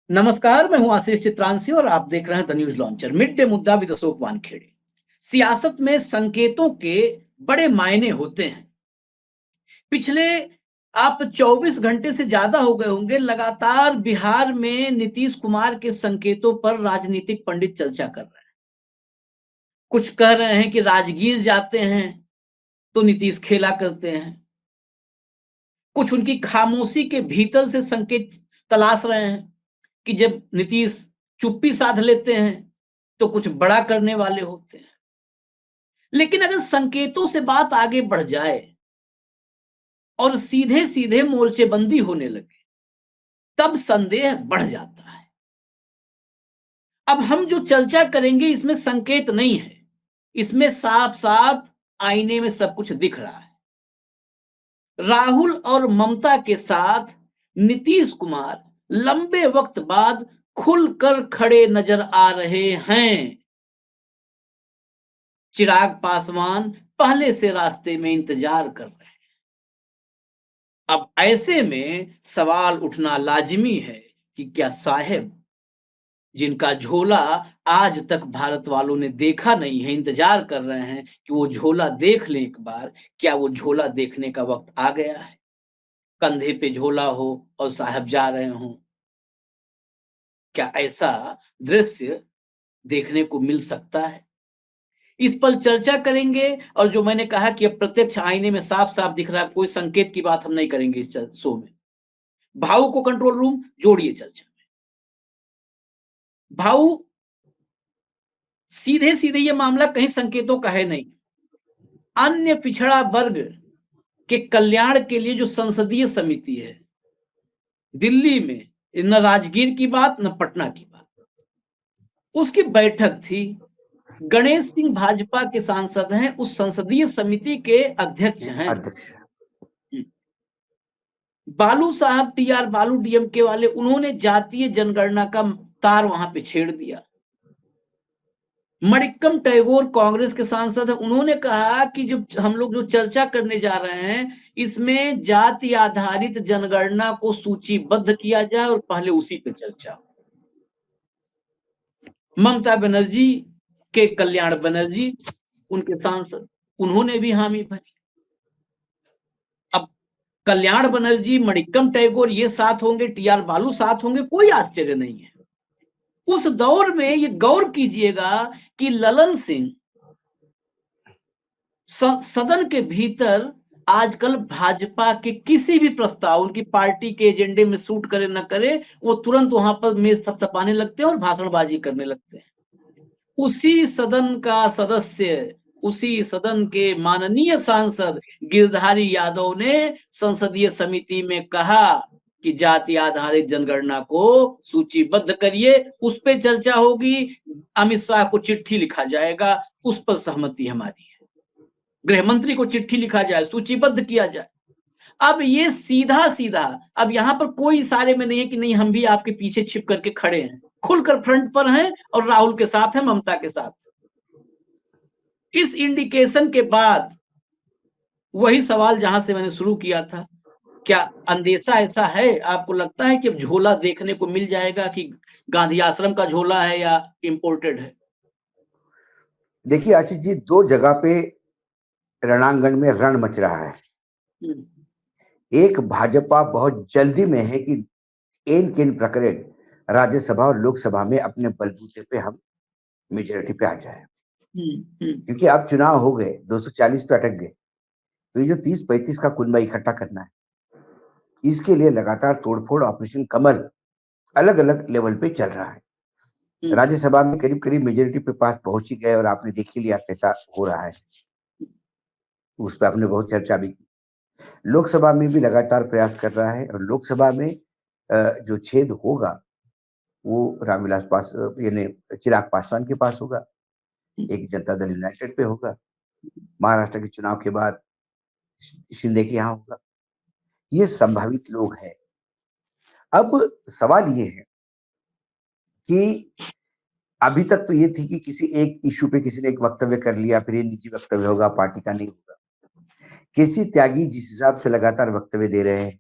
नमस्कार, मैं हूं आशीष चित्रांशी और आप देख रहे हैं the news launcher. Mid day मुद्दा विद अशोक वानखेड़े। सियासत में संकेतों के बड़े मायने होते हैं। पिछले आप 24 घंटे से ज्यादा हो गए होंगे, लगातार बिहार में नीतीश कुमार के संकेतों पर राजनीतिक पंडित चर्चा कर रहे हैं। कुछ कह रहे हैं कि राजगीर जाते हैं तो नीतीश खेला करते हैं। कुछ उनकी खामोशी के भीतर से संकेत तलाश रहे हैं कि जब नीतीश चुप्पी साध लेते हैं तो कुछ बड़ा करने वाले होते हैं। लेकिन अगर संकेतों से बात आगे बढ़ जाए और सीधे सीधे मोर्चेबंदी होने लगे, तब संदेह बढ़ जाता है। अब हम जो चर्चा करेंगे इसमें संकेत नहीं है, इसमें साफ साफ आईने में सब कुछ दिख रहा है। राहुल और ममता के साथ नीतीश कुमार लंबे वक्त बाद खुलकर खड़े नजर आ रहे हैं। चिराग पासवान पहले से रास्ते में इंतजार कर रहे हैं। अब ऐसे में सवाल उठना लाजिमी है कि क्या साहेब, जिनका झोला आज तक भारत वालों ने देखा नहीं है, इंतजार कर रहे हैं कि वो झोला देख लें एक बार, क्या वो झोला देखने का वक्त आ गया है? कंधे पे झोला हो और साहब जा रहे हों, क्या ऐसा दृश्य देखने को मिल सकता है? इस पर चर्चा करेंगे। और जो मैंने कहा कि अब प्रत्यक्ष आईने में साफ-साफ दिख रहा है, कोई संकेत की बात हम नहीं करेंगे इस शो में। भाऊ को कंट्रोल रूम जोड़िए चर्चा में। भाऊ, सीधे-सीधे ये मामला कहीं संकेतों का है नहीं। अन्य पिछड़ा वर्ग के कल्याण के लिए जो संसदीय समिति है दिल्ली में, न राजगीर की बात न पटना की बात, उसकी बैठक थी। गणेश सिंह भाजपा के सांसद हैं, उस संसदीय समिति के अध्यक्ष हैं। अध्यक्ष बालू साहब, टीआर बालू डीएमके वाले, उन्होंने जातीय जनगणना का तार वहां पे छेड़ दिया। मणिक्कम टैगोर कांग्रेस के सांसद हैं, उन्होंने कहा कि जो हम लोग जो चर्चा करने जा रहे हैं इसमें जाति आधारित जनगणना को सूचीबद्ध किया जाए और पहले उसी पे चर्चा हो। ममता बनर्जी के कल्याण बनर्जी, उनके सांसद, उन्होंने भी हामी भरी। अब कल्याण बनर्जी, मणिक्कम टैगोर ये साथ होंगे, टीआर बालू साथ होंगे, कोई आश्चर्य नहीं है। उस दौर में ये गौर कीजिएगा कि ललन सिंह सदन के भीतर आजकल भाजपा के किसी भी प्रस्ताव, उनकी पार्टी के एजेंडे में सूट करे न करे, वो तुरंत वहां पर मेज थपथपाने लगते हैं और भाषणबाजी करने लगते हैं। उसी सदन का सदस्य, उसी सदन के माननीय सांसद गिरधारी यादव ने संसदीय समिति में कहा कि जाति आधारित जनगणना को सूचीबद्ध करिए, उस पर चर्चा होगी, अमित शाह को चिट्ठी लिखा जाएगा, उस पर सहमति हमारी है। गृह मंत्री को चिट्ठी लिखा जाए, सूचीबद्ध किया जाए। अब ये सीधा सीधा, अब यहां पर कोई इशारे में नहीं है कि नहीं हम भी आपके पीछे छिप करके खड़े हैं, खुलकर फ्रंट पर हैं और राहुल के साथ हैं, ममता के साथ। इस इंडिकेशन के बाद वही सवाल जहां से मैंने शुरू किया था, क्या अंदेशा ऐसा है, आपको लगता है कि अब झोला देखने को मिल जाएगा कि गांधी आश्रम का झोला है या इंपोर्टेड है? देखिए आशीष जी, दो जगह पे रणांगण में रण मच रहा है। एक, भाजपा बहुत जल्दी में है कि एन केन प्रकरण राज्यसभा और लोकसभा में अपने बलबूते पे हम मेजोरिटी पे आ जाए, क्योंकि अब चुनाव हो गए, 240 पे अटक गए, तो ये जो 30-35 का कुनबा इकट्ठा करना है, इसके लिए लगातार तोड़फोड़ ऑपरेशन कमल अलग अलग लेवल पे चल रहा है। राज्यसभा में करीब करीब मेजोरिटी पे पास पहुंच ही गए और आपने देख ही लिया कैसा हो रहा है, उस पर आपने बहुत चर्चा भी की। लोकसभा में भी लगातार प्रयास कर रहा है और लोकसभा में जो छेद होगा वो रामविलास पास यानी चिराग पासवान के पास होगा, एक जनता दल यूनाइटेड पे होगा, महाराष्ट्र के चुनाव के बाद शिंदे के यहाँ होगा। ये संभावित लोग हैं। अब सवाल ये है कि अभी तक तो ये थी कि किसी एक इशू पे किसी ने एक वक्तव्य कर लिया, फिर ये निजी वक्तव्य होगा, पार्टी का नहीं होगा। केसी त्यागी जिस हिसाब से लगातार वक्तव्य दे रहे हैं,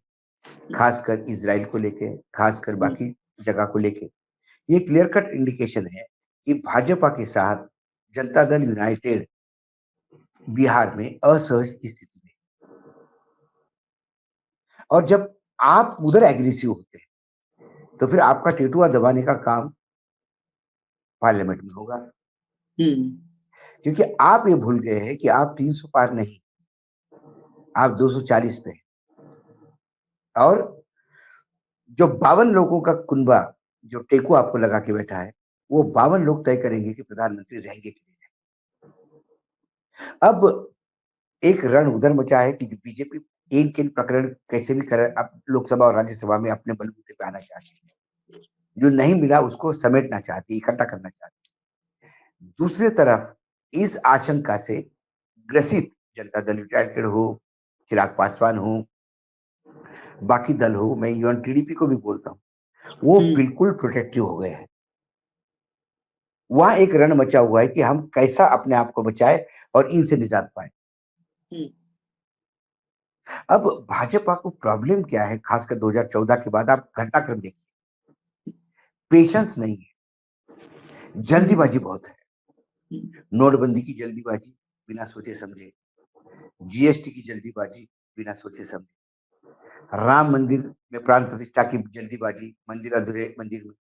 खासकर इजराइल को लेके, खासकर बाकी जगह को लेके ये क्लियर कट इंडिकेशन है कि भाजपा के साथ जनता दल यूनाइटेड बिहार में असहज की स्थिति में, और जब आप उधर एग्रेसिव होते हैं तो फिर आपका टेटुआ दबाने का काम पार्लियामेंट में होगा, क्योंकि आप ये भूल गए हैं कि आप 300 पार नहीं, आप 240 पे, और जो 52 लोगों का कुनबा जो टेकू आपको लगा के बैठा है, वो 52 लोग तय करेंगे कि प्रधानमंत्री रहेंगे कि नहीं रहेंगे। अब एक रण उधर मचा है कि बीजेपी एक इन प्रकरण कैसे भी करे, अब लोकसभा और राज्यसभा में अपने बलबूते पे आना चाहती है, जो नहीं मिला उसको समेटना चाहती, इकट्ठा करना चाहती। दूसरी तरफ इस आशंका से ग्रसित जनता दल यूनाइटेड हो, चिराग पासवान हो, बाकी दल हो, मैं इवन टीडीपी को भी बोलता हूँ, वो बिल्कुल प्रोटेक्टिव हो गए हैं। वहां एक रण मचा हुआ है कि हम कैसा अपने आप को बचाए और इनसे निजात पाए। अब भाजपा को प्रॉब्लम क्या है, खासकर 2014 के बाद आप घटनाक्रम देखिए, पेशेंस नहीं है, जल्दीबाजी बहुत है। नोटबंदी की जल्दीबाजी बिना सोचे समझे, जीएसटी की जल्दीबाजी बिना सोचे समझे, राम मंदिर में प्राण प्रतिष्ठा की जल्दीबाजी, मंदिर अधूरे मंदिर में,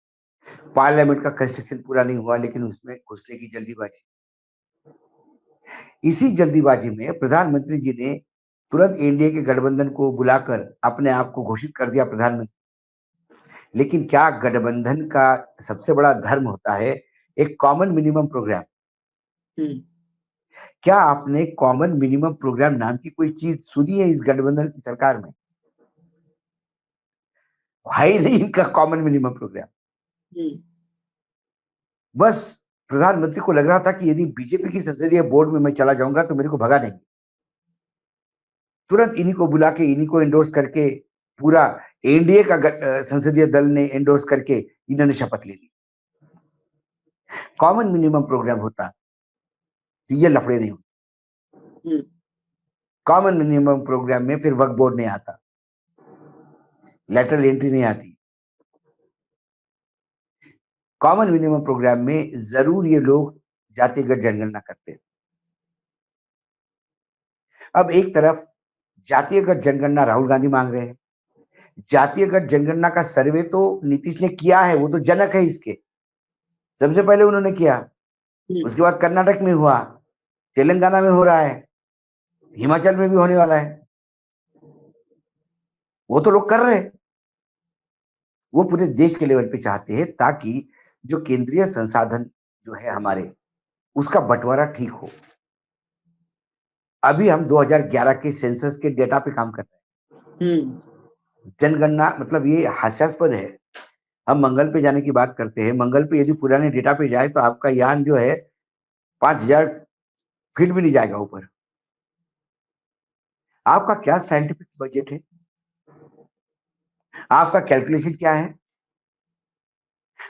पार्लियामेंट का कंस्ट्रक्शन पूरा नहीं हुआ लेकिन उसमें घुसने की जल्दीबाजी। इसी जल्दीबाजी में प्रधानमंत्री जी ने तुरंत एनडीए के गठबंधन को बुलाकर अपने आप को घोषित कर दिया प्रधानमंत्री। लेकिन क्या गठबंधन का सबसे बड़ा धर्म होता है एक कॉमन मिनिमम प्रोग्राम? क्या आपने कॉमन मिनिमम प्रोग्राम नाम की कोई चीज सुनी है इस गठबंधन की सरकार में? है ही नहीं इनका कॉमन मिनिमम प्रोग्राम। बस प्रधानमंत्री को लग रहा था कि यदि बीजेपी की संसदीय बोर्ड में मैं चला जाऊंगा तो मेरे को भगा देंगे, तुरंत इन्हीं को बुला के इन्हीं को एंडोर्स करके पूरा एनडीए का संसदीय दल ने एंडोर्स करके इन्होंने शपथ ले ली। कॉमन मिनिमम प्रोग्राम होता तो ये लफड़े नहीं होते। कॉमन मिनिमम प्रोग्राम में फिर वक्फ बोर्ड नहीं आता, लेटरल एंट्री नहीं आती। कॉमन मिनिमम प्रोग्राम में जरूर ये लोग जातिगत जनगणना करते हैं। अब एक तरफ जातीयगत जनगणना राहुल गांधी मांग रहे हैं, जातीयगत जनगणना का सर्वे तो नीतीश ने किया है, वो तो जनक है इसके, सबसे पहले उन्होंने किया, उसके बाद कर्नाटक में हुआ, तेलंगाना में हो रहा है, हिमाचल में भी होने वाला है, वो तो लोग कर रहे हैं। वो पूरे देश के लेवल पे चाहते हैं ताकि जो केंद्रीय संसाधन जो है हमारे, उसका बंटवारा ठीक हो। अभी हम 2011 के सेंसस के डेटा पे काम कर रहे हैं। जनगणना मतलब ये हास्यास्पद है, हम मंगल पे जाने की बात करते हैं, मंगल पे यदि पुराने डेटा पे जाए तो आपका यान जो है 5000 फीट भी नहीं जाएगा ऊपर। आपका क्या साइंटिफिक बजट है, आपका कैलकुलेशन क्या है,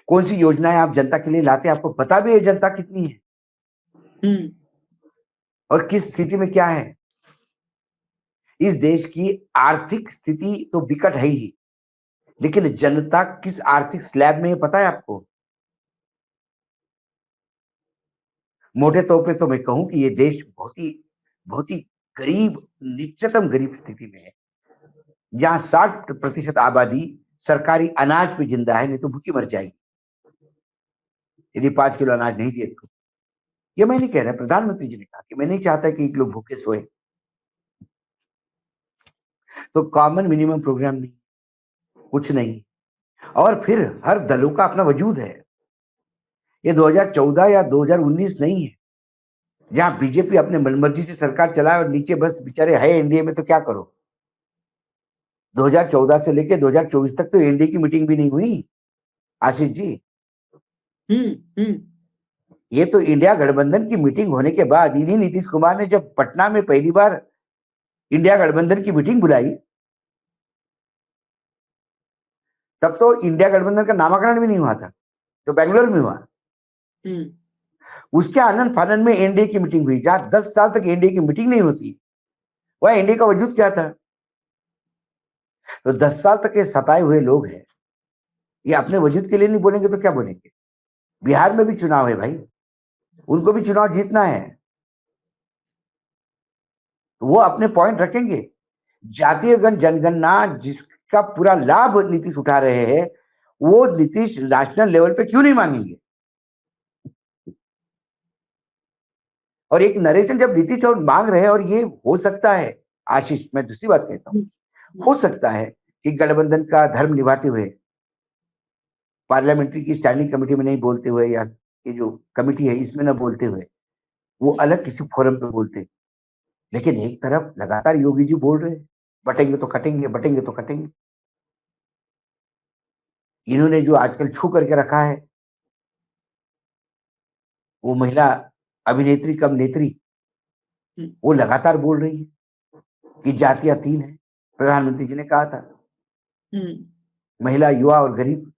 कौन सी योजनाएं आप जनता के लिए लाते हैं, आपको पता भी है जनता कितनी है और किस स्थिति में क्या है। इस देश की आर्थिक स्थिति तो विकट है ही, लेकिन जनता किस आर्थिक स्लैब में है पता है आपको? मोटे तौर पे तो मैं कहूं कि ये देश बहुत ही गरीब, निच्चतम गरीब स्थिति में है, जहां 60% आबादी सरकारी अनाज पे जिंदा है, नहीं तो भूखी मर जाएगी यदि 5 किलो अनाज नहीं दिए तो। ये मैं नहीं कह रहा, प्रधानमंत्री जी ने कहा कि मैं नहीं चाहता कि लोग भूखे सोए, तो कॉमन मिनिमम प्रोग्राम नहीं, कुछ नहीं। और फिर हर दलों का अपना वजूद है, ये 2014 या 2019 नहीं है जहां बीजेपी अपने मनमर्जी से सरकार चलाए और नीचे बस बेचारे है एनडीए में तो क्या करो। 2014 से लेके 2024 तक तो एनडीए की मीटिंग भी नहीं हुई आशीष जी। ये तो इंडिया गठबंधन की मीटिंग होने के बाद इन्हीं नीतीश कुमार ने जब पटना में पहली बार इंडिया गठबंधन की मीटिंग बुलाई, तब तो इंडिया गठबंधन का नामकरण भी नहीं हुआ था, तो बेंगलोर में हुआ। उसके आनंद फानंद में एनडीए की मीटिंग हुई, जहां 10 साल तक एनडीए की मीटिंग नहीं होती, वह एनडीए का वजूद क्या था? तो 10 साल तक ये सताए हुए लोग हैं, ये अपने वजूद के लिए नहीं बोलेंगे तो क्या बोलेंगे? बिहार में भी चुनाव है भाई, उनको भी चुनाव जीतना है, तो वो अपने पॉइंट रखेंगे। जातीय जनगणना जिसका पूरा लाभ नीतीश उठा रहे हैं, वो नीतीश नेशनल लेवल पे क्यों नहीं मांगेंगे? और एक नरेशन जब नीतीश और मांग रहे हैं, और ये हो सकता है आशीष, मैं दूसरी बात कहता हूं, हो सकता है कि गठबंधन का धर्म निभाते हुए, पार्लियामेंट्री की स्टैंडिंग कमेटी में नहीं बोलते हुए, या ये जो कमेटी है इसमें ना बोलते हुए, वो अलग किसी फोरम पे बोलते। लेकिन एक तरफ लगातार योगी जी बोल रहे हैं, बटेंगे तो कटेंगे, बटेंगे तो कटेंगे। इन्होंने जो आजकल छू करके रखा है, वो महिला अभिनेत्री कम नेत्री, वो लगातार बोल रही है कि जातियां 3 है। प्रधानमंत्री जी ने कहा था, महिला, युवा और गरीब।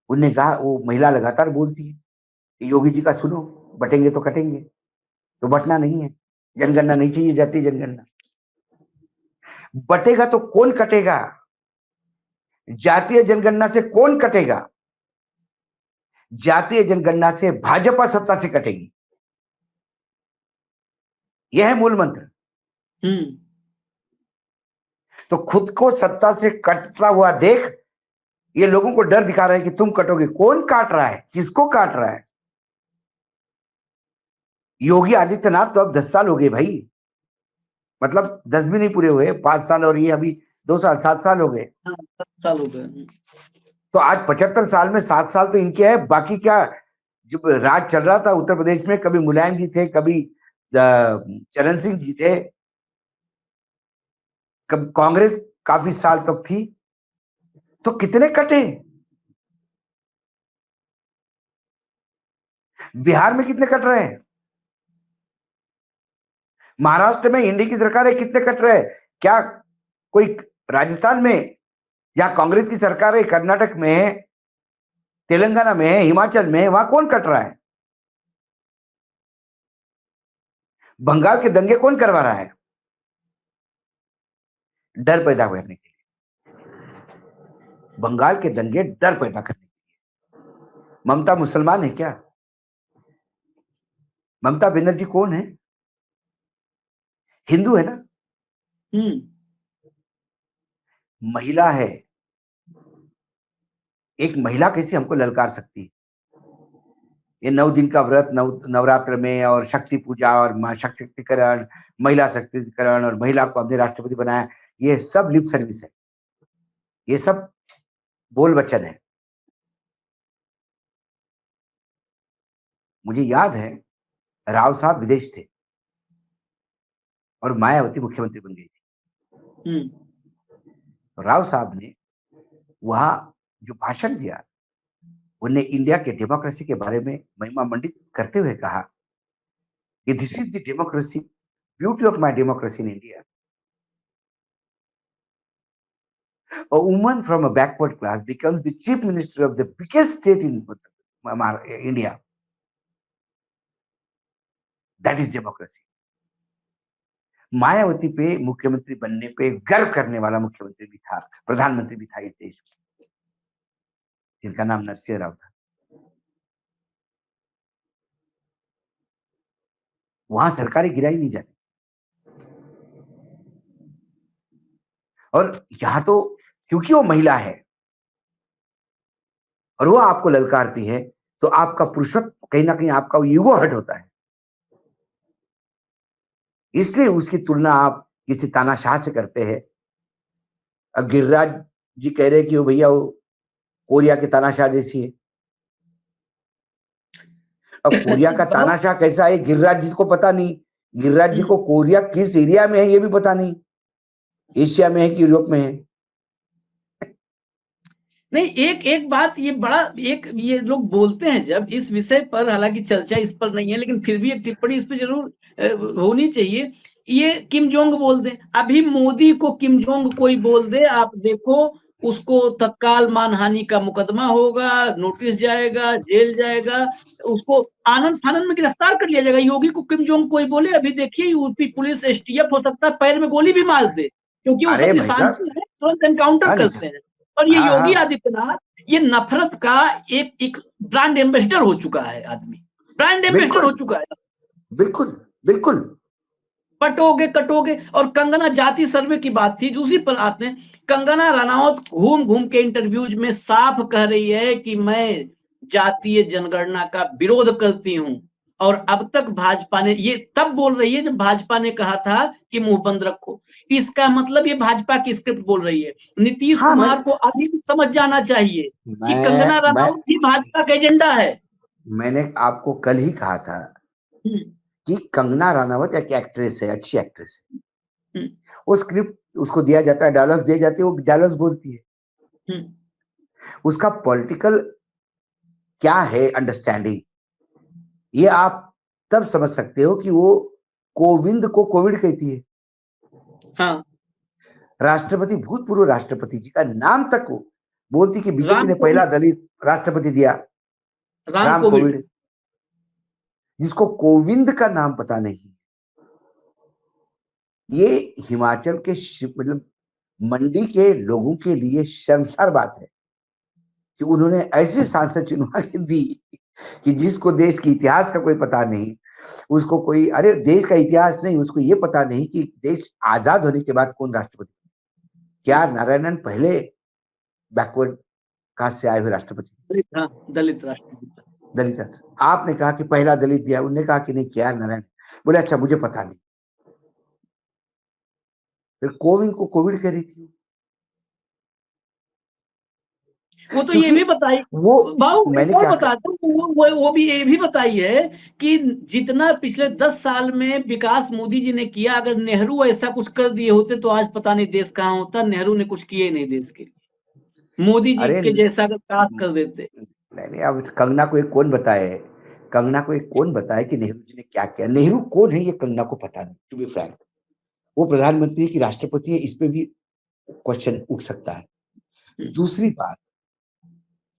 उनने कहा, वो महिला लगातार बोलती है कि योगी जी का सुनो, बटेंगे तो कटेंगे। तो बटना नहीं है, जनगणना नहीं चाहिए, जातीय जनगणना। बटेगा तो कौन कटेगा? जातीय जनगणना से कौन कटेगा? जातीय जनगणना से भाजपा सत्ता से कटेगी। यह है मूल मंत्र। तो खुद को सत्ता से कटता हुआ देख, ये लोगों को डर दिखा रहा है कि तुम कटोगे। कौन काट रहा है? किसको काट रहा है? योगी आदित्यनाथ तो अब 10 साल हो गए भाई, मतलब 10 भी नहीं पूरे हुए, 5 साल, और ये अभी 2 साल, 7 साल हो गए। 7 साल हो गए। तो आज 75 साल में 7 साल तो इनके है। बाकी क्या, जब राज चल रहा था उत्तर प्रदेश में, कभी मुलायम जी थे, कभी चरण सिंह जी थे, कभी कांग्रेस काफी साल तक थी, तो कितने कटे? बिहार में कितने कट रहे हैं? महाराष्ट्र में इंडी की सरकार है, कितने कट रहे हैं? क्या कोई राजस्थान में या कांग्रेस की सरकार है, कर्नाटक में है, तेलंगाना में है, हिमाचल में है, वहां कौन कट रहा है? बंगाल के दंगे कौन करवा रहा है? डर पैदा करने के लिए। बंगाल के दंगे डर पैदा करने के लिए। ममता मुसलमान है क्या? ममता बनर्जी कौन है? हिंदू है ना? महिला है। एक महिला कैसे हमको ललकार सकती है? ये 9 दिन का व्रत, नवरात्र में, और शक्ति पूजा, और सशक्तिकरण, महिला सशक्तिकरण, और महिला को हमने राष्ट्रपति बनाया, ये सब लिप सर्विस है, ये सब बोल वचन है। मुझे याद है, राव साहब विदेश थे और मायावती मुख्यमंत्री बन गई थी। तो राव साहब ने वहां जो भाषण दिया, उन्हें इंडिया के डेमोक्रेसी के बारे में महिमा मंडित करते हुए कहा कि this is the democracy, beauty of my democracy in India. A woman from a backward class becomes the chief minister of the biggest state in India. That is democracy. Mayawati पे मुख्यमंत्री बनने पे गर्व करने वाला मुख्यमंत्री भी था, प्रधानमंत्री भी था इस देश में, जिनका नाम नरसिंह राव था। वहां सरकारें गिराई नहीं जाती। और यहां तो क्योंकि वो महिला है और वो आपको ललकारती है, तो आपका पुरुषत्व कहीं ना कहीं, आपका ईगो हर्ट होता है। इसलिए उसकी तुलना आप किसी तानाशाह से करते हैं। अब गिरिराज जी कह रहे हैं कि वो भैया, वो कोरिया के तानाशाह जैसी है। अब कोरिया का तानाशाह कैसा है, गिरिराज जी को पता नहीं। गिरिराज जी को कोरिया किस एरिया में है ये भी पता नहीं, एशिया में है कि यूरोप में है। नहीं, एक बात ये बड़ा, ये लोग बोलते हैं जब इस विषय पर, हालांकि चर्चा इस पर नहीं है, लेकिन फिर भी एक टिप्पणी इस पर जरूर होनी चाहिए। ये किम जोंग बोल दे, अभी मोदी को किम जोंग कोई बोल दे, आप देखो, उसको तत्काल मानहानि का मुकदमा होगा, नोटिस जाएगा, जेल जाएगा, उसको आनंद फानंद में गिरफ्तार कर लिया जाएगा। योगी को किम जोंग कोई बोले, अभी देखिए यूपी पुलिस, एसटीएफ हो सकता है पैर में गोली भी मार दे, क्योंकि वो सब निशानची है, तुरंत एनकाउंटर करते हैं। और ये योगी आदित्यनाथ, ये नफरत का एक ब्रांड एम्बेसडर हो चुका है आदमी, ब्रांड एम्बेसडर हो चुका है। बिल्कुल बिल्कुल। पटोगे कटोगे। और कंगना जाति सर्वे की बात थी, उसी पर आते हैं। कंगना रनौत घूम घूम के इंटरव्यूज में साफ कह रही है कि मैं जातीय जनगणना का विरोध करती हूं। और अब तक भाजपा ने, ये तब बोल रही है जब भाजपा ने कहा था कि मुंह बंद रखो। इसका मतलब ये भाजपा की स्क्रिप्ट बोल रही है। नीतीश हाँ, कुमार को अभी भी समझ जाना चाहिए कि कंगना मैं रनौत भी भाजपा का एजेंडा है। मैंने आपको कल ही कहा था कि कंगना रनावत एक एक्ट्रेस है, अच्छी एक्ट्रेस है। वो स्क्रिप्ट उसको दिया जाता है, डायलॉग्स दिए जाते हैं, वो डायलॉग्स बोलती है। उसका पॉलिटिकल क्या है अंडरस्टैंडिंग, ये आप तब समझ सकते हो कि वो कोविंद को कोविड कहती है। हाँ, राष्ट्रपति, भूतपूर्व राष्ट्रपति जी का नाम तक वो बोलती कि बीजेपी राम ने पहला कोविंद, दलित राष्ट्रपति दिया, राम राम कोविंद। कोविंद, जिसको कोविंद का नाम पता नहीं। ये हिमाचल के मतलब मंडी के लोगों के लिए शर्मसार बात है कि उन्होंने ऐसे सांसद चुनवा के दी कि जिसको देश के इतिहास का कोई पता नहीं, उसको कोई, अरे देश का इतिहास नहीं, उसको ये पता नहीं कि देश आजाद होने के बाद कौन राष्ट्रपति। क्या नारायणन पहले बैकवर्ड कास्ट से आए हुए राष्ट्रपति? दलित, हाँ, दलित राष्ट्रपति। दलित राष्ट्र, आपने कहा कि पहला दलित दिया, उन्होंने कहा कि नहीं, क्या नारायण। बोले अच्छा मुझे पता नहीं। फिर कोविंद को कोविड कह रही थी, वो तो ये क्योंकि भी बताई, वो, भाऊ मैंने एक और क्या कर, बताता हूँ, वो भी ये भी बताई है कि जितना पिछले 10 साल में विकास मोदी जी ने किया, अगर नेहरू ऐसा कुछ कर दिए होते तो आज पता नहीं देश कहाँ होता। नेहरू ने कुछ किए नहीं देश के लिए, मोदी जी अरे के जैसा अगर काश कर देते। नहीं नहीं, अब कंगना को एक कौन बताए, कंगना को एक कौन बताए कि नेहरू जी ने क्या किया? नेहरू कौन है ये कंगना को पता नहीं, टू बी फ्रैंक। वो प्रधानमंत्री की राष्ट्रपति है, इस पे भी क्वेश्चन उठ सकता है। दूसरी बात,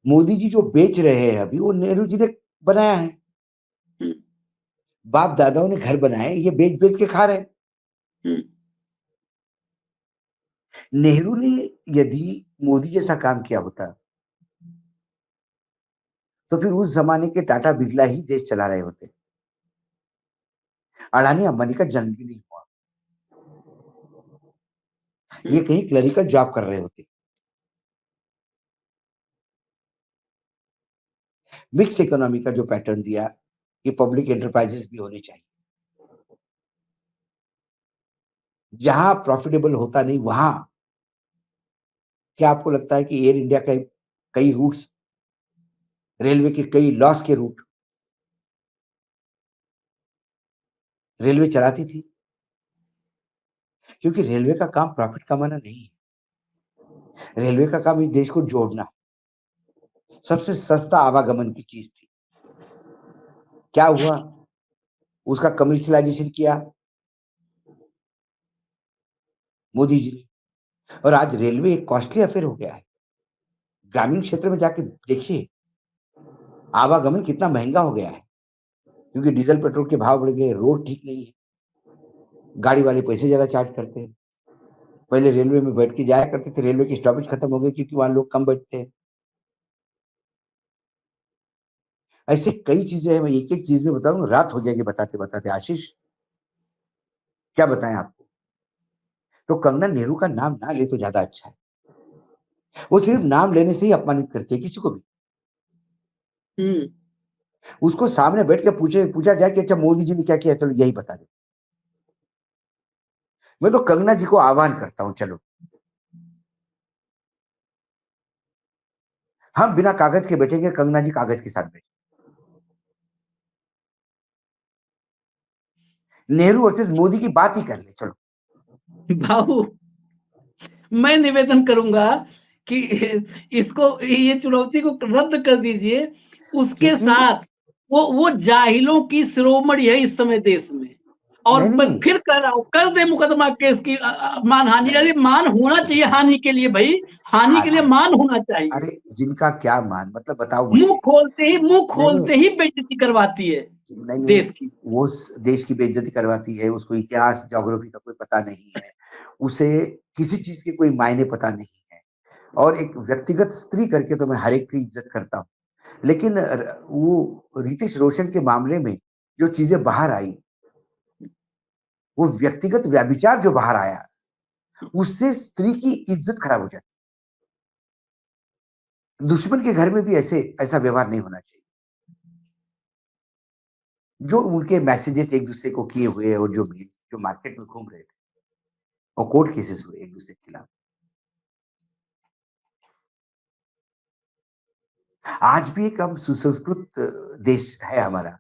मोदी जी जो बेच रहे हैं अभी, वो नेहरू जी ने बनाया है। बाप दादाओं ने घर बनाए, ये बेच बेच के खा रहे हैं। नेहरू ने यदि मोदी जैसा काम किया होता तो फिर उस जमाने के टाटा बिरला ही देश चला रहे होते। अडानी अंबानी का जन्म भी नहीं हुआ, ये कहीं क्लरिकल जॉब कर रहे होते। मिक्स इकोनॉमी का जो पैटर्न दिया, ये पब्लिक एंटरप्राइजेस भी होने चाहिए। जहां प्रॉफिटेबल होता नहीं, वहां क्या आपको लगता है कि एयर इंडिया का कई रूट्स, रेलवे के कई लॉस के रूट रेलवे चलाती थी? क्योंकि रेलवे का काम प्रॉफिट कमाना नहीं है। रेलवे का काम इस देश को जोड़ना। सबसे सस्ता आवागमन की चीज थी। क्या हुआ? उसका कमर्शियलाइजेशन किया मोदी जी ने, और आज रेलवे एक कॉस्टली अफेयर हो गया है। ग्रामीण क्षेत्र में जाके देखिए आवागमन कितना महंगा हो गया है, क्योंकि डीजल पेट्रोल के भाव बढ़ गए, रोड ठीक नहीं है, गाड़ी वाले पैसे ज्यादा चार्ज करते हैं। पहले रेलवे में बैठ के जाया करते थे, रेलवे की स्टॉपेज खत्म हो गई क्योंकि वहां लोग कम बैठते हैं। ऐसे कई चीजें हैं, मैं एक एक चीज में बताऊंगा, रात हो जाएगी बताते बताते। आशीष, क्या बताएं आपको? तो कंगना नेहरू का नाम ना ले तो ज्यादा अच्छा है। वो सिर्फ नाम लेने से ही अपमानित करती है किसी को भी। उसको सामने बैठ के पूछा जाए कि अच्छा मोदी जी ने क्या किया, चलो यही बता दे। मैं तो कंगना जी को आह्वान करता हूं, चलो हम बिना कागज के बैठेंगे, कंगना जी कागज के साथ बैठे। नेहरू वर्सेस मोदी की बात ही कर ले, चलो। भाऊ मैं निवेदन करूंगा कि इसको, ये चुनौती को रद्द कर दीजिए। उसके क्योंकि साथ वो जाहिलों की शिरोमणि है इस समय देश में। और नहीं मैं नहीं फिर कह रहा हूं, कर दे मुकदमा केस की, मानहानि। अरे मान होना चाहिए हानि के लिए भाई, हानि के लिए हार मान होना चाहिए। अरे जिनका क्या मान, मतलब बताओ मुंह मुझे। खोलते ही मुंह नहीं नहीं खोलते ही बेइज्जती करवाती है नहीं नहीं, देश की। वो देश की बेइज्जती करवाती है, उसको इतिहास ज्योग्राफी का कोई पता नहीं है, उसे किसी चीज के कोई मायने पता नहीं है। और एक व्यक्तिगत स्त्री करके तो मैं हर एक की इज्जत करता हूँ। लेकिन वो रितेश रोशन के मामले में जो चीज़ें बाहर आई, वो व्यक्तिगत व्यभिचार जो बाहर आया, उससे स्त्री की इज्जत खराब हो जाती है। दुश्मन के घर में भी ऐसा व्यवहार नहीं होना चाहिए। जो उनके मैसेजेस एक-दूसरे को किए हुए और जो मार्केट में घूम रहे थे और कोर्ट केसेस हुए एक-दूसरे के खिलाफ। आज भी एक हम सुसंस्कृत देश है हमारा।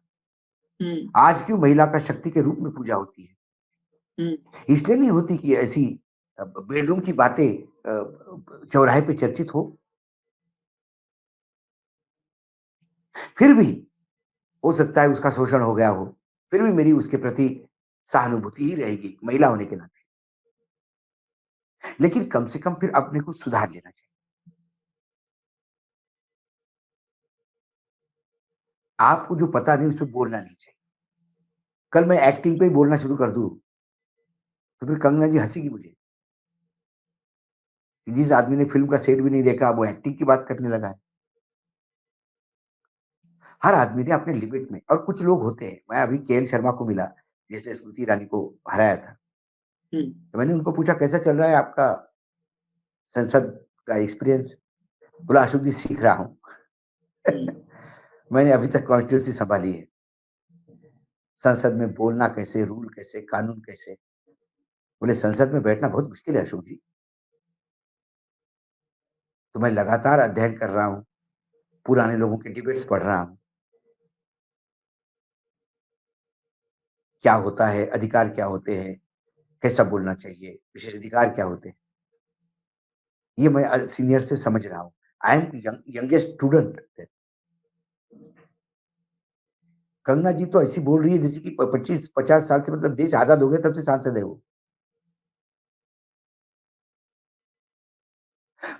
आज क्यों महिला का शक्ति के रूप में पूजा होती है? इसलिए नहीं होती कि ऐसी बेडरूम की बातें चौराहे पे चर्चित हो। फिर भी हो सकता है उसका शोषण हो गया हो, फिर भी मेरी उसके प्रति सहानुभूति ही रहेगी, महिला होने के नाते। लेकिन कम से कम फिर अपने को सुधार लेना चाहिए। आपको जो पता नहीं उस पे बोलना नहीं चाहिए। कल मैं एक्टिंग पे ही बोलना शुरू कर दूँ, तो फिर कंगना जी हँसेगी मुझे। कि जिस आदमी ने फ़िल्म का सेट भी नहीं देखा, अब वो एक्टिंग की बात करने लगा है। हर आदमी ने अपने लिमिट में, और कुछ लोग होते हैं, मैं अभी केएल शर्मा को मिला, जिसने स्मृति ईरानी को हराया था। तो मैंने उनको पूछा कैसा चल रहा है आपका संसद का एक्सपीरियंस? बोला अशोक जी सीख रहा हूँ। मैंने अभी तक कॉन्स्टिट्यूंसी सँभाली है। संसद में बोलना कैसे, रूल कैसे, कानून कैसे? बोले संसद में बैठना बहुत मुश्किल है अशोक जी। तो मैं लगातार अध्ययन कर रहा हूँ, पुराने लोगों के डिबेट्स पढ़ रहा हूँ। क्या होता है, अधिकार क्या होते हैं, कैसा बोलना चाहिए, विशेषाधिकार क्या होते हैं? ये मैं सीनियर से समझ रहा हूँ। I am youngest student. Kangana ji तो ऐसी बोल रही है जैसे कि 25-50 साल से, मतलब देश आज़ाद हो गया तब से सांसद है वो।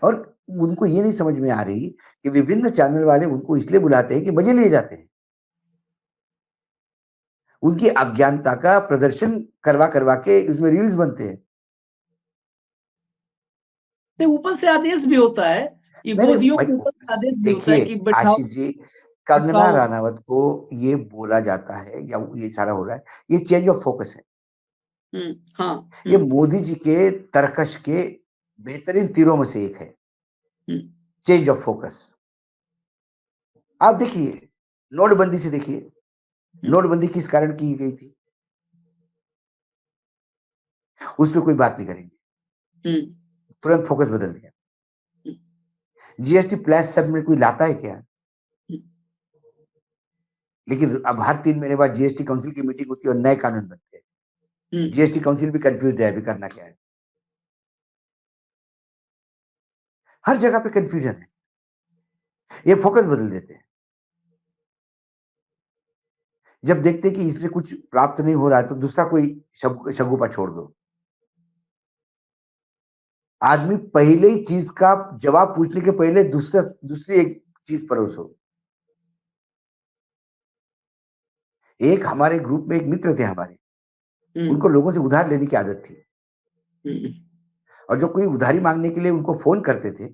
और उनको ये नहीं समझ में आ रही कि विभिन्न चैनल वाले उनको इसलिए बुलाते हैं कि मज़े लिए जाते हैं। उनकी अज्ञानता का प्रदर्शन करवा के उसमें रील्स बनते हैं। तो ऊपर से आदेश भी होता है, ये नहीं, नहीं गोदियों भाई के ऊपर से आदेश भी होता है देखिए कि बैठाओ, आशीष जी, कंगना चिपकाओ। रनावत को ये बोला जाता है या ये सारा हो रहा है, ये चेंज ऑफ फोकस है। हाँ, ये मोदी जी के तरकश के बेहतरीन तीरों में से एक है, हुँ, चेंज ऑफ फोकस। आप देखिए, नोटबंदी से देखिए, नोटबंदी किस कारण की गई थी? उस पे कोई बात नहीं करेंगे, हुँ, तुरंत फोकस बदल गया। हुँ, जीएसटी प्लस सब में कोई लाता है क्या? हुँ, लेकिन अब हर 3 महीने बाद जीएसटी काउंसिल की मीटिंग होती है और नए कानून बनते हैं। हुँ, जीएसटी काउंसिल भी कन्फ्यूज़्ड है अभी करना क्या है? हर जगह पे कन्फ्यूजन है। ये फोकस बदल देते हैं। जब देखते हैं कि इसमें कुछ प्राप्त नहीं हो रहा है तो दूसरा कोई शगुफा छोड़ दो। आदमी पहले ही चीज़ का जवाब पूछने के पहले दूसरी एक चीज़ परोसो। एक हमारे ग्रुप में एक मित्र थे हमारे, हुँ, उनको लोगों से उधार लेने की आदत थी, हुँ, और जब कोई उधारी माँगने के लिए उनको फ़ोन करते थे,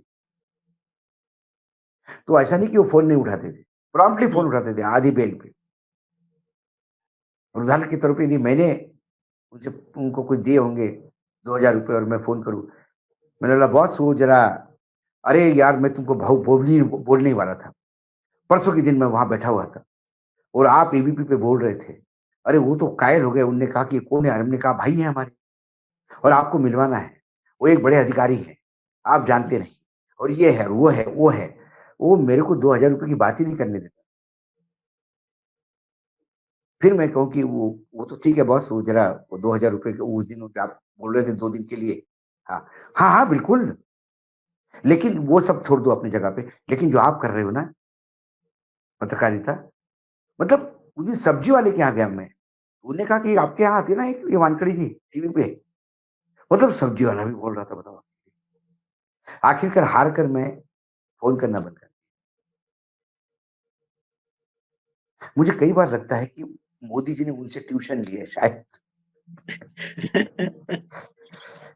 तो ऐसा नहीं कि वो फ़ोन नहीं उठाते थे, प्रॉम्प्टली हुँ, फ़ोन उठाते थे आधी बेल पे। और उदाहरण के तौर पे यदि मैंने उनसे उनको कुछ दिए होंगे ₹2000 और मैं फ़ोन करूँ, मैंने बोला बॉस वो ज़रा, अरे यार मैं तुमको भाऊ बोलने ही वाला था। परसों के दिन मैं वहाँ बैठा हुआ था और आप एबीपी पे बोल रहे थे। अरे वो तो कायल हो गए, उन्होंने कहा कि कौन है? हमने कहा भाई है हमारे, और आपको मिलवाना है। वो एक बड़े अधिकारी हैं, आप जानते नहीं, और ये है, वो है, वो है। वो मेरे को ₹2000 की बात ही नहीं करने देता। फिर मैं कहूँ कि वो तो ठीक है बॉस, वो ज़रा वो ₹2000 के उस दिन आप बोल रहे थे 2 दिन के लिए। हाँ, हाँ, हाँ, बिल्कुल। लेकिन वो सब छोड़ दो अपनी जगह पे। लेकिन जो आप कर रहे हो ना पत्रकारिता, मतलब उस दिन सब्जी वाले के यहाँ गया मैं। उन्होंने कहा कि आपके यहाँ आती है ना एक ये वानखड़ी जी टीवी पे। मतलब सब्जी वाला भी बोल रहा था बताओ। आखिरकार हार कर मैं फ़ोन करना बंद कर दिया। मुझे कई बार लगता है कि मोदी जी ने उनसे ट्यूशन ली है शायद।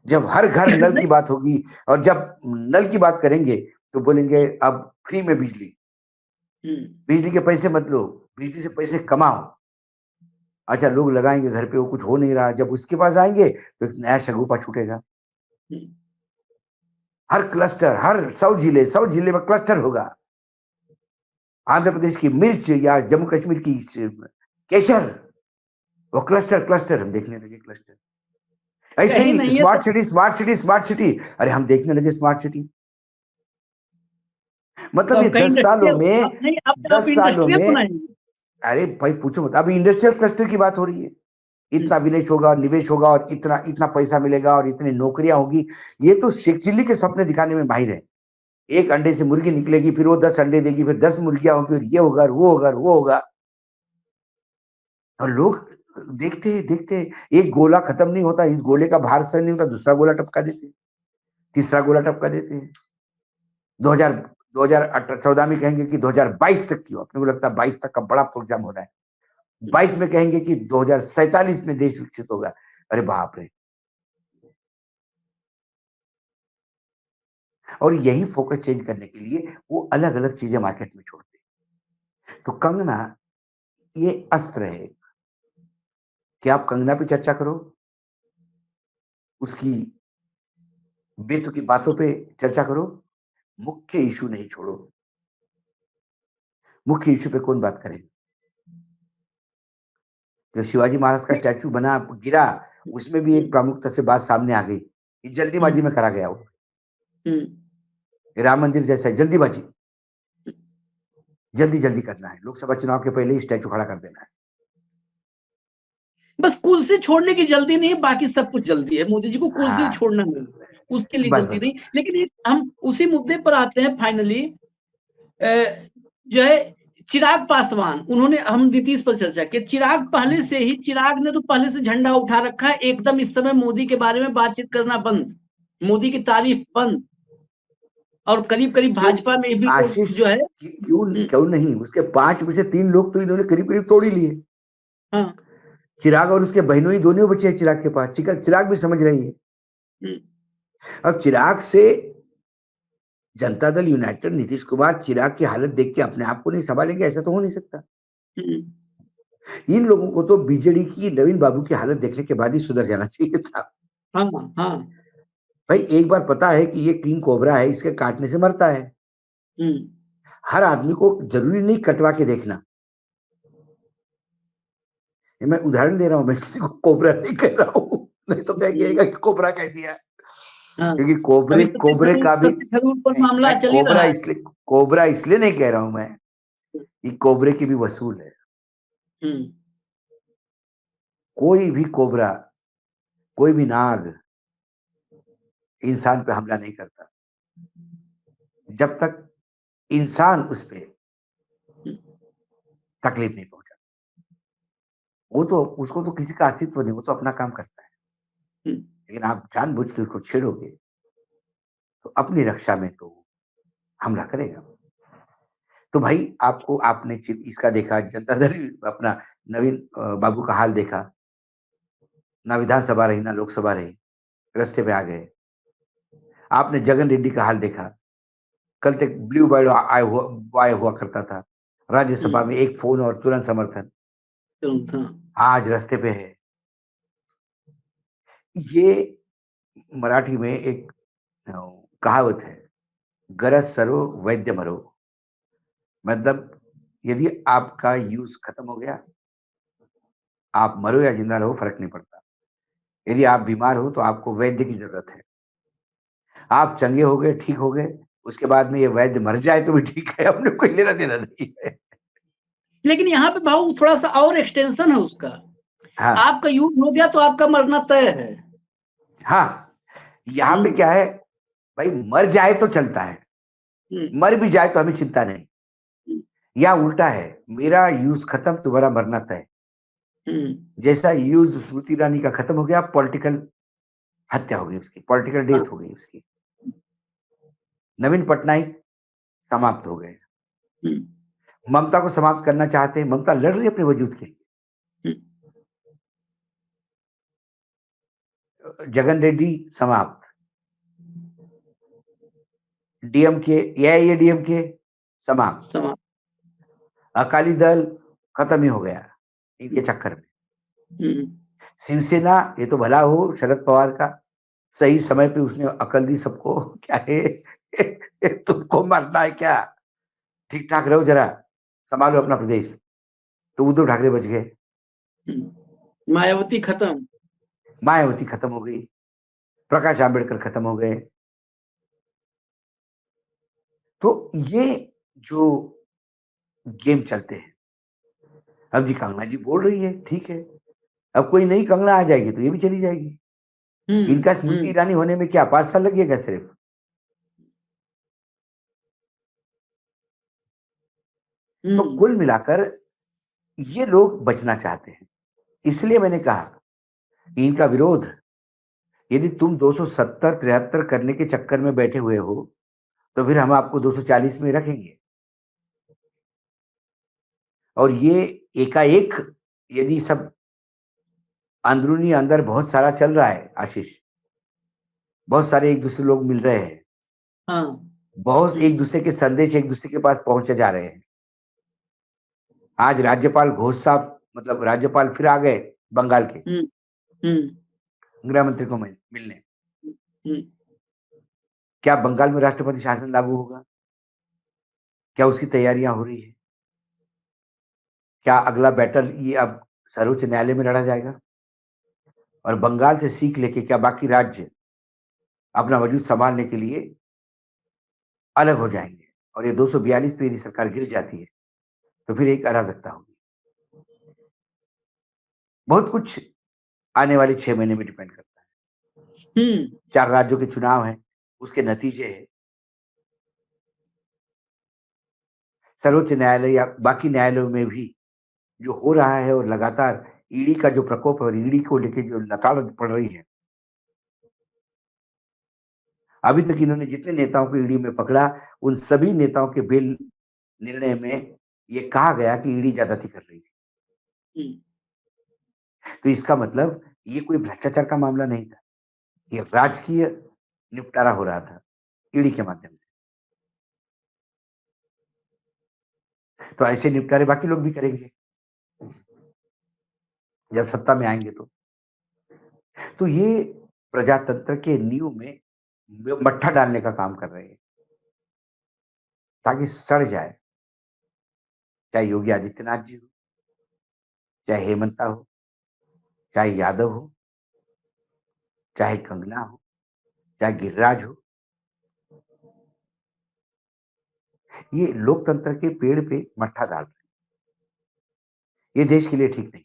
जब हर घर नल की बात होगी और जब नल की बात करेंगे तो बोलेंगे अब फ्री में बिजली, बिजली के पैसे मत लो, बिजली से पैसे कमाओ। अच्छा, लोग लगाएंगे घर पे, वो कुछ हो नहीं रहा, जब उसके पास आएंगे तो एक नया शगुफा छूटेगा। हर क्लस्टर, हर 100 जिले में क्लस्टर होगा। आंध्र प्रदेश की मिर्च या जम्मू कश्मीर की केसर, वो क्लस्टर क्लस्टर हम देखने लगे, क्लस्टर। ऐसे कहीं ही नहीं है स्मार्ट तो city, smart city, smart city, अरे हम देखने लगे स्मार्ट सिटी। तो मतलब ये अब कहीं 10 सालों इंडस्ट्रियल, अब में, नहीं, अब 10 सालों इंडस्ट्रियल में, बनाएंगे। अरे भाई पूछो मत, अभी इंडस्ट्रियल क्लस्टर की बात हो रही है। इतना विनिवेश होगा, निवेश होगा और इतना इतना पैसा मिलेगा और इतनी नौकरियां होगी। ये तो शेख चिल्ली के सपने दिखाने में माहिर है। एक अंडे से मुर्गी निकलेगी, फिर वो 10 अंडे देगी, फिर 10 मुर्गियां होगी, और ये होगा और वो होगा और वो होगा। और लोग देखते देखते एक गोला खत्म नहीं होता, इस गोले का भार सहन नहीं होता, दूसरा गोला टपका देते हैं, तीसरा गोला टपका देते हैं। 2000 2014 में कहेंगे कि 2022 तक की हो, अपने को लगता है 22 तक का बड़ा प्रोग्राम हो रहा है। 22 में कहेंगे कि 2047 में देश विकसित होगा। अरे बाप रे। और यही फोकस चेंज करने के लिए वो अलग अलग चीजें मार्केट में छोड़ते हैं। तो कंगना ये अस्त्र है कि आप कंगना पे चर्चा करो, उसकी बेतुकी बातों पे चर्चा करो, मुख्य इशू नहीं छोड़ो। मुख्य इशू पे कौन बात करे? जो शिवाजी महाराज का स्टैचू बना गिरा, उसमें भी एक प्रमुखता से बात सामने आ गई, ये जल्दीबाजी में करा गया वो। राम मंदिर जैसा है, जल्दीबाजी, जल्दी जल्दी करना है, लोकसभा चुनाव के पहले ही स्टैचू खड़ा कर देना है। बस कुर्सी छोड़ने की जल्दी नहीं, बाकी सब कुछ जल्दी है। मोदी जी को कुर्सी हाँ, छोड़ना नहीं, उसके लिए बस जल्दी बस। नहीं। लेकिन हम उसी मुद्दे पर आते हैं फाइनली। जो है चिराग पासवान, उन्होंने, हम नीतीश पर चर्चा की, चिराग पहले से ही, चिराग ने तो पहले से झंडा उठा रखा है एकदम। इस समय मोदी के बारे में बातचीत करना बंद, मोदी की तारीफ बंद, और करीब करीब क्यों भाजपा में भी लोग आशीष, जो है। क्यों क्यों नहीं, उसके 5 में से 3 लोग तो इन्होंने करीब करीब तोड़ ही लिए। हाँ, चिराग और उसके बहनों ही दोनों बचे हैं चिराग के पास, चिराग भी समझ रही है। अब चिराग से जनता दल यूनाइटेड, नीतीश कुमार चिराग की हालत देख के अपने आप को नहीं संभालेंगे, ऐसा तो हो नहीं सकता। इन लोगों को तो बीजेडी की नवीन बाबू की हालत देखने के बाद ही सुधर जाना चाहिए था। हाँ, हाँ। भाई एक बार पता है कि ये किंग कोबरा है, इसके काटने से मरता है। हर आदमी को जरूरी नहीं कटवा के देखना। ये मैं उदाहरण दे रहा हूं, मैं किसी को कोबरा नहीं कह रहा हूं, नहीं तो क्या कहेगा कि कोबरा कह दिया। हाँ। क्योंकि अभी कोबरे का भी, सत्य थरूर पर नहीं, मामला मैं चल ही रहा है। कोबरा इसलिए नहीं कह रहा हूं मैं, कि कोबरे की भी वसूल है। कोई भी कोबरा, कोई भी नाग इंसान पे हमला नहीं करता जब तक इंसान उस पे तकलीफ नहीं पहुंचा। वो तो, उसको तो किसी का अस्तित्व नहीं, वो तो अपना काम करता है। लेकिन आप जानबूझ के उसको छेड़ोगे तो अपनी रक्षा में तो हमला करेगा। तो भाई आपको, आपने इसका देखा, जनता दल अपना नवीन बाबू का हाल देखा, ना विधानसभा रही ना लोकसभा रही, रास्ते पे आ गए। आपने जगन रेड्डी का हाल देखा, कल तक ब्लू बर्ड आया हुआ करता था, राज्यसभा में एक फोन और तुरंत समर्थन, आज रास्ते पे है। ये मराठी में एक कहावत है, गरज सरो वैद्य मरो। मतलब यदि आपका यूज खत्म हो गया, आप मरो या जिंदा रहो फर्क नहीं पड़ता। यदि आप बीमार हो तो आपको वैद्य की जरूरत है। आप चंगे हो गए, ठीक हो गए, उसके बाद में ये वैद्य मर जाए तो भी ठीक है, अपने कोई लेना देना नहीं है। लेकिन यहाँ पे भाव थोड़ा सा और एक्सटेंशन है उसका। हाँ, आपका यूज हो गया तो आपका मरना तय है। हाँ, यहाँ पे क्या है भाई, मर जाए तो चलता है, मर भी जाए तो हमें चिंता नहीं। या उल्टा है, मेरा यूज खत्म, तुम्हारा मरना तय। जैसा यूज स्मृति ईरानी का खत्म हो गया, पॉलिटिकल हत्या हो गई उसकी, पॉलिटिकल डेथ हो गई उसकी। नवीन पटनायक समाप्त हो गए। ममता को समाप्त करना चाहते हैं, ममता लड़ रही है अपने वजूद के लिए। जगन रेड्डी समाप्त, डीएमके एआईएडीएमके समाप्त, अकाली दल खत्म ही हो गया इनके चक्कर में। शिवसेना, ये तो भला हो शरद पवार का, सही समय पे उसने अकल दी सबको, क्या है तुमको मरना है क्या, ठीक ठाक रहो जरा, संभालो अपना प्रदेश। तो उद्धव ठाकरे बच गए, मायावती खत्म, मायावती खत्म हो गई, प्रकाश आंबेडकर खत्म हो गए। तो ये जो गेम चलते हैं, अब जी कंगना जी बोल रही है, ठीक है, अब कोई नई कंगना आ जाएगी तो ये भी चली जाएगी। इनका स्मृति ईरानी होने में क्या 5 साल लगेगा सिर्फ? तो कुल मिलाकर ये लोग बचना चाहते हैं, इसलिए मैंने कहा इनका विरोध, यदि तुम 270-73 करने के चक्कर में बैठे हुए हो तो फिर हम आपको 240 में रखेंगे। और ये एकाएक यदि सब अंदरूनी अंदर बहुत सारा चल रहा है आशीष, बहुत सारे एक दूसरे लोग मिल रहे हैं, बहुत एक दूसरे के संदेश एक दूसरे के पास पहुंचे जा रहे हैं। आज राज्यपाल घोष साहब, मतलब राज्यपाल फिर आ गए बंगाल के गृह मंत्री को मिलने। क्या बंगाल में राष्ट्रपति शासन लागू होगा? क्या उसकी तैयारियां हो रही है? क्या अगला बैटल ये अब सर्वोच्च न्यायालय में लड़ा जाएगा? और बंगाल से सीख लेके क्या बाकी राज्य अपना वजूद संभालने के लिए अलग हो जाएंगे? और ये 242 पे यदि सरकार गिर जाती है तो फिर एक अराजकता होगी। बहुत कुछ आने वाले 6 महीने में डिपेंड करता है। 4 राज्यों के चुनाव है, उसके नतीजे है, सर्वोच्च न्यायालय या बाकी न्यायालयों में भी जो हो रहा है, और लगातार ईडी का जो प्रकोप है और ईडी को लेके जो लताड़ पड़ रही है। अभी तक इन्होंने जितने नेताओं को ईडी में पकड़ा, उन सभी नेताओं के बेल निर्णय में ये कहा गया कि ईडी ज्यादती कर रही थी। तो इसका मतलब ये कोई भ्रष्टाचार का मामला नहीं था, ये राजकीय निपटारा हो रहा था ईडी के माध्यम से। तो ऐसे निपटारे बाकी लोग भी करेंगे जब सत्ता में आएंगे तो ये प्रजातंत्र के नींव में मट्ठा डालने का काम कर रहे हैं ताकि सड़ जाए, चाहे योगी आदित्यनाथ जी हो, चाहे हेमंता हो, चाहे यादव हो, चाहे कंगना हो, चाहे गिरिराज हो। ये लोकतंत्र के पेड़ पे मट्ठा डाल रहे हैं, ये देश के लिए ठीक नहीं।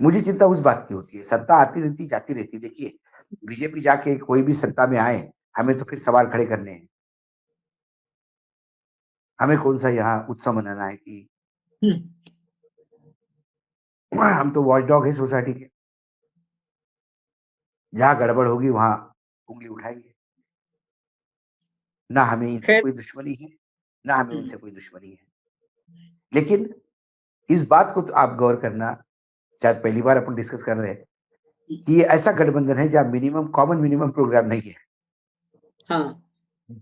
मुझे चिंता उस बात की होती है, सत्ता आती रहती जाती रहती। देखिए बीजेपी जाके कोई भी सत्ता में आए, हमें तो फिर सवाल खड़े करने हैं। हमें कौन सा यहाँ उत्सव मनाना है कि हम तो वॉचडॉग है सोसाइटी के, जहां गड़बड़ होगी वहां उंगली उठाएंगे। ना हमें इनसे कोई दुश्मनी है, ना हमें उनसे कोई दुश्मनी है। लेकिन इस बात को तो आप गौर करना, शायद पहली बार अपन डिस्कस कर रहे हैं कि ये ऐसा गठबंधन है जहां मिनिमम कॉमन मिनिमम प्रोग्राम नहीं है,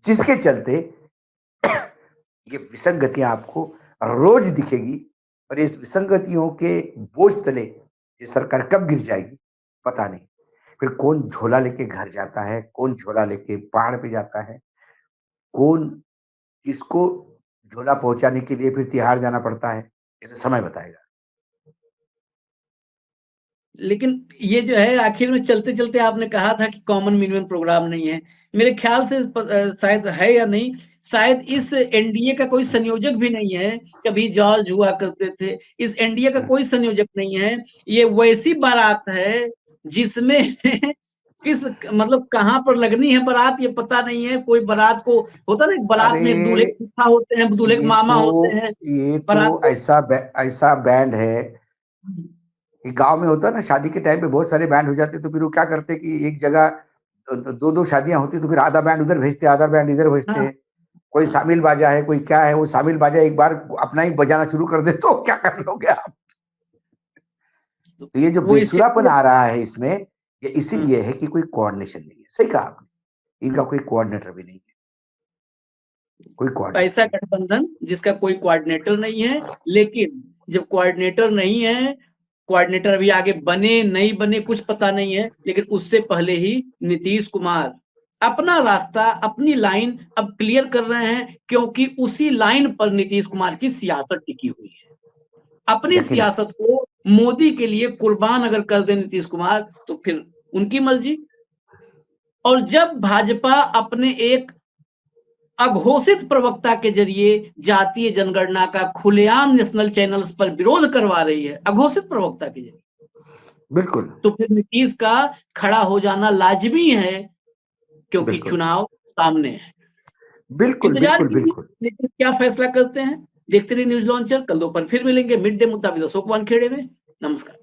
जिसके चलते ये विसंगतियां आपको रोज दिखेगी। और इस विसंगतियों के बोझ तले ये सरकार कब गिर जाएगी पता नहीं। फिर कौन झोला लेके घर जाता है, कौन झोला लेके पहाड़ पे जाता है, कौन किसको झोला पहुंचाने के लिए फिर तिहाड़ जाना पड़ता है, ये तो समय बताएगा। लेकिन ये जो है आखिर में चलते-चलते आपने कहा था कि कॉमन मिनिमम प्रोग्राम नहीं है। मेरे ख्याल से शायद है या नहीं, शायद इस एनडीए का कोई संयोजक भी नहीं है। कभी जॉर्ज हुआ करते थे, इस एनडीए का कोई संयोजक नहीं है। ये वैसी बारात है जिसमें किस मतलब कहाँ पर लगनी है बारात ये पता नहीं है। कोई बारात को होता ना, बारात में एक दूल्हे के फूफा होते हैं, दूल्हे के मामा होते हैं। ये बारात तो ऐसा बैंड है, गांव में होता है ना, शादी के टाइम पे बहुत सारे बैंड हो जाते, तो फिर वो क्या करते कि एक जगह दो शादियां होती, तो फिर आधा बैंड उधर भेजते, आधा बैंड इधर भेजते हैं। कोई शामिल बाजा है, कोई क्या है, वो शामिल बाजा एक बार अपना ही बजाना शुरू कर दे तो क्या कर लोगे आप। तो ये जो बेसुरापन आ रहा है इसमें, ये इसीलिए है कि कोई कोऑर्डिनेशन नहीं है। सही कहा आपने, इनका कोई कोऑर्डिनेटर भी नहीं है, कोई कोऑर्डिनेटर ऐसा गठबंधन जिसका कोई कोऑर्डिनेटर नहीं है, लेकिन जब कोऑर्डिनेटर नहीं है, कोऑर्डिनेटर अभी आगे बने नहीं बने कुछ पता नहीं है, लेकिन उससे पहले ही नीतीश कुमार अपना रास्ता, अपनी लाइन अब क्लियर कर रहे हैं, क्योंकि उसी लाइन पर नीतीश कुमार की सियासत टिकी हुई है। अपनी यकीनन। सियासत को मोदी के लिए कुर्बान अगर कर दे नीतीश कुमार, तो फिर उनकी मर्जी। और जब भाजपा अपने एक अघोषित प्रवक्ता के जरिए जातीय जनगणना का खुलेआम नेशनल चैनल्स पर विरोध करवा रही है, अघोषित प्रवक्ता के जरिए, बिल्कुल, तो फिर नीतीश का खड़ा हो जाना लाजमी है, क्योंकि बिल्कुल, चुनाव सामने है। बिल्कुल, इंतजार बिल्कुल, कीजिए, बिल्कुल। लेकिन क्या फैसला करते हैं देखते रहिए न्यूज लॉन्चर। कल दोपहर फिर मिलेंगे मिड डे मुद्दा विद अशोक वानखेड़े में। नमस्कार।